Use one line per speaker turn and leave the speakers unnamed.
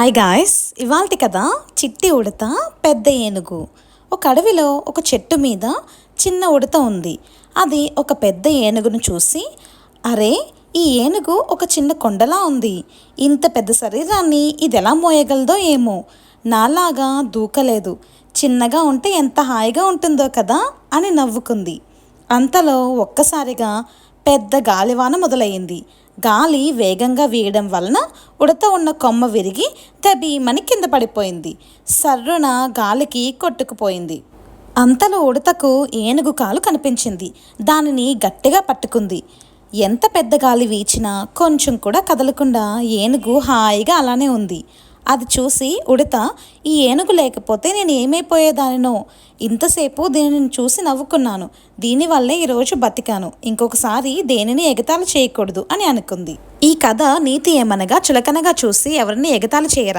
Hi guys, ఇవాల్టి కథ చిట్టి ఉడత పెద్ద ఏనుగు. ఒక అడవిలో ఒక చెట్టు మీద చిన్న ఉడత ఉంది. అది ఒక పెద్ద ఏనుగును చూసి, అరే, ఈ ఏనుగు ఒక చిన్న కొండలా ఉంది. ఇంత పెద్ద శరీరాన్ని ఇది ఎలా మోయగలదో ఏమో. నాలాగా దూకలేదు. చిన్నగా ఉంటే ఎంత హాయిగా ఉంటుందో కదా అని నవ్వుకుంది. అంతలో ఒక్కసారిగా పెద్ద గాలివాన మొదలయ్యింది. గాలి వేగంగా వీయడం వలన ఉడత ఉన్న కొమ్మ విరిగి తబీమని కింద పడిపోయింది. సర్రున గాలికి కొట్టుకుపోయింది. అంతలో ఉడతకు ఏనుగు కాలు కనిపించింది. దానిని గట్టిగా పట్టుకుంది. ఎంత పెద్ద గాలి వీచినా కొంచెం కూడా కదలకుండా ఏనుగు హాయిగా అలానే ఉంది. అది చూసి ఉడత, ఈ ఏనుగు లేకపోతే నేను ఏమైపోయేదానినో. ఇంతసేపు దీనిని చూసి నవ్వుకున్నాను. దీనివల్లే ఈరోజు బతికాను. ఇంకొకసారి దేనిని ఎగతాళి చేయకూడదు అని అనుకుంది. ఈ కథ నీతి ఏమనగా, చులకనగా చూసి ఎవరిని ఎగతాళి చేయరా.